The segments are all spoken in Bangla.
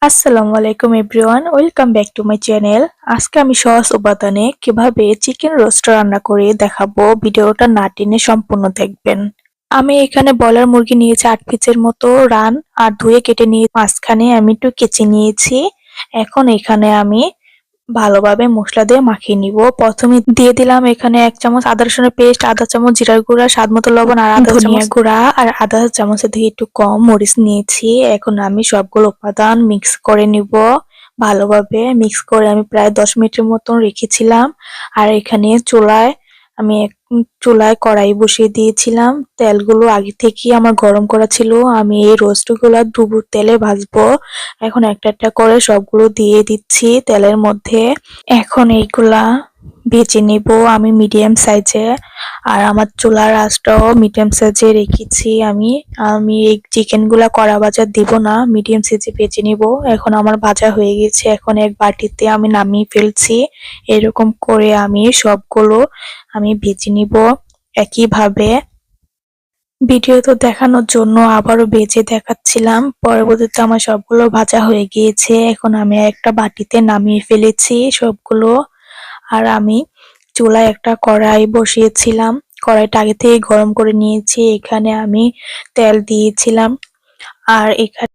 আসসালামু আলাইকুম everyone, welcome back to my channel. আজকে আমি সহজ উপাদানে কিভাবে চিকেন রোস্ট রান্না করে দেখাবো, ভিডিওটা না টেনে সম্পূর্ণ দেখবেন। আমি এখানে ব্রয়লার মুরগি নিয়েছি 8 পিসের মতো রান, আর ধুয়ে কেটে নিয়ে মাঝখানে আমি একটু কেচে নিয়েছি। এখন এখানে আমি ভালোভাবে মশলা দিয়ে মাখিয়ে নিব। প্রথমে দিয়ে দিলাম এখানে 1 চামচ আদা রসুনের পেস্ট, আধা চামচ জিরার গুঁড়া, স্বাদ মতো লবণ, আর আধা ধনিয়া গুঁড়া, আর আধা চামচের থেকে একটু কম মরিচ নিয়েছি। এখন আমি সবগুলো উপাদান মিক্স করে নিব। ভালোভাবে মিক্স করে আমি প্রায় 10 মিনিটের মতন রেখেছিলাম। আর এখানে চুলায় কড়াই বসিয়ে দিয়েছিলাম। তেলগুলো আগে থেকেই আমার গরম করা ছিল। আমি এই রোস্টগুলো ডুবো তেলে ভাজবো। এখন একটা একটা করে সবগুলো দিয়ে দিচ্ছি তেলের মধ্যে। এখন এইগুলা ভেজে নিব আমি মিডিয়াম সাইজে। আর আমার চুলার আঁচটাও মিডিয়াম সাইজে রেখেছি। আমি এই চিকেনগুলা কড়া ভাজা দিব না, মিডিয়াম সাইজে ভেজে নিব। এখন আমার ভাজা হয়ে গেছে। এখন এক বাটিতে আমি নামিয়ে ফেলছি। এরকম করে আমি সবগুলো ভেজে নিব একইভাবে। ভিডিও তো দেখানোর জন্য আবারও ভেজে দেখাচ্ছিলাম। পরবর্তীতে আমার সবগুলো ভাজা হয়ে গিয়েছে। এখন আমি একটা বাটিতে নামিয়ে ফেলেছি সবগুলো। আর আমি চুলায় একটা কড়াই বসিয়েছিলাম। কড়াইটা আগে থেকে গরম করে নিয়েছি। এখানে আমি তেল দিয়েছিলাম। আর এখানে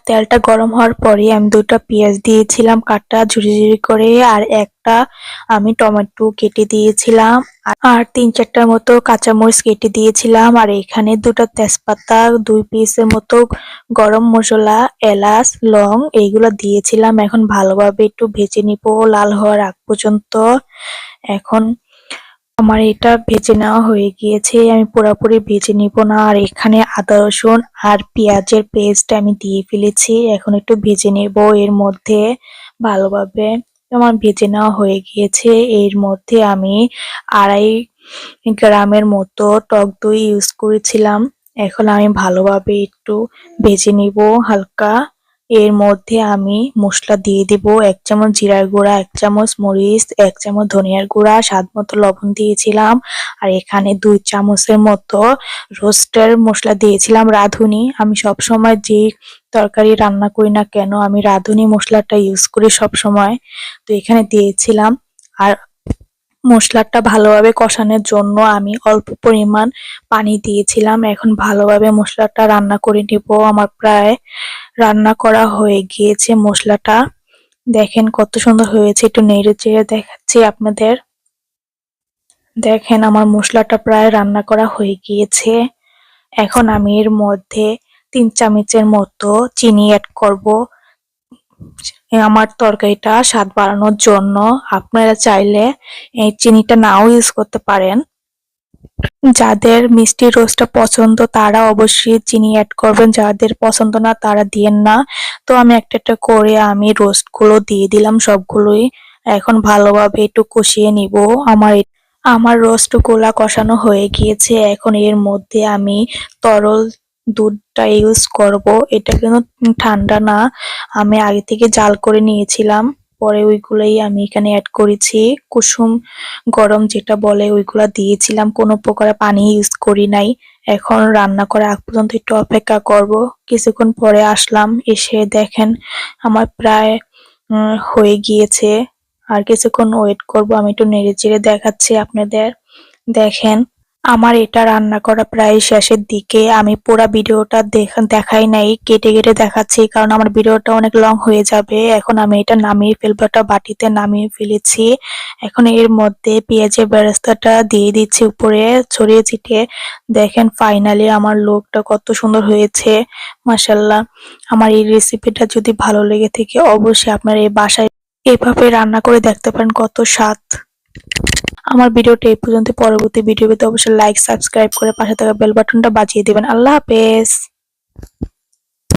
তেলটা গরম হওয়ার পরে আমি 2টা পেঁয়াজ দিয়েছিলাম কাটা ঝুরি ঝুরি করে, আর একটা আমি টমেটো কেটে দিয়েছিলাম। আর 3-4টার মতো কাঁচামরিচ কেটে দিয়েছিলাম। আর এখানে 2টা তেজপাতা, 2 পিসের মতো গরম মশলা, এলাচ, লং এইগুলো দিয়েছিলাম। এখন ভালোভাবে একটু ভেজে নিব লাল হওয়ার আগ পর্যন্ত। এখন আমার এটা ভেজে নেওয়া হয়ে গিয়েছে। আমি পুরোপুরি ভেজে নিব না। আর এখানে আদা রসুন আর পেঁয়াজের পেস্ট আমি দিয়ে ফেলেছি। এখন একটু ভেজে নেব এর মধ্যে ভালোভাবে। আমার ভেজে নেওয়া হয়ে গিয়েছে। এর মধ্যে আমি 2.5 গ্রামের মতো টক দই ইউজ করেছিলাম। এখন আমি ভালোভাবে একটু ভেজে নিব হালকা। এর মধ্যে আমি মশলা দিয়ে দিব। 1 চামচ জিরার গুঁড়া, 1 চামচ মরিচ, 1 চামচ ধনিয়ার গুঁড়া, স্বাদ মতো লবণ দিয়েছিলাম। আর এখানে 2 চামচের মতো রোস্টের মশলা দিয়েছিলাম, রাঁধুনি। আমি সবসময় যে তরকারি রান্না করি না কেন আমি রাঁধুনি মশলাটা ইউজ করি সবসময়। তো এখানে দিয়েছিলাম। আর মশলাটা ভালোভাবে কষানোর জন্য আমি অল্প পরিমাণ পানি দিয়েছিলাম। এখন ভালোভাবে মশলাটা রান্না করে নিব। আমার প্রায় রান্না করা হয়ে গিয়েছে মশলাটা। দেখেন কত সুন্দর হয়েছে, একটু নেড়ে চেড়ে দেখাচ্ছি আপনাদের। দেখেন আমার মশলাটা প্রায় রান্না করা হয়ে গিয়েছে। এখন আমি এর মধ্যে 3 চামচের মতো চিনি অ্যাড করব আমার তরকারিটা স্বাদ বাড়ানোর জন্য। আপনারা চাইলে এই চিনিটা নাও ইউজ করতে পারেন। যাদের মিষ্টি রোস্টটা পছন্দ তারা অবশ্যই চিনি অ্যাড করবেন, যাদের পছন্দ না তারা দিয়েন না। তো আমি একটা একটা করে আমি রোস্ট গুলো দিয়ে দিলাম সবগুলোই। এখন ভালোভাবে একটু কষিয়ে নিব। আমার রোস্ট গুলা কষানো হয়ে গিয়েছে। এখন এর মধ্যে আমি তরল দুধটা ইউজ করব। এটা কিন্তু ঠান্ডা না, আমি আগে থেকে জাল করে নিয়েছিলাম। পরে ওইগুলাই আমি এখানে অ্যাড করেছি। কুসুম গরম যেটা বলে ওইগুলা দিয়েছিলাম, কোনো প্রকার পানি ইউজ করি নাই। এখন রান্না করা আগ পর্যন্ত একটু অপেক্ষা করব। কিছুক্ষণ পরে আসলাম, এসে দেখেন আমার প্রায় হয়ে গিয়েছে। আর কিছুক্ষণ ওয়েট করব। আমি একটু নেড়ে চেড়ে দেখাচ্ছি আপনাদের। দেখেন আমার এটা রান্না করা প্রায় শেষের দিকে। আমি পুরা ভিডিওটা দেখাই নাই, কেটে কেটে দেখাচ্ছি কারণ আমার ভিডিওটা অনেক লং হয়ে যাবে। এখন আমি এটা নামিয়ে ফেলবো, একটা বাটিতে নামিয়ে ফেলেছি। এখন এর মধ্যে পেঁয়াজের বেরেস্তাটা দিয়ে দিচ্ছি উপরে ছড়িয়ে ছিটিয়ে। দেখেন ফাইনালি আমার লুকটা কত সুন্দর হয়েছে, মাশাআল্লাহ। আমার এই রেসিপিটা যদি ভালো লেগে থাকে অবশ্যই আপনারা এই বাসায় এভাবে রান্না করে দেখতে পারেন, কত স্বাদ। আমার ভিডিওটা এই পর্যন্ত। পরবর্তী ভিডিও পেতে অবশ্যই লাইক সাবস্ক্রাইব করে পাশে থাকা বেল বাটনটা বাজিয়ে দিবেন। আল্লাহ হাফেজ।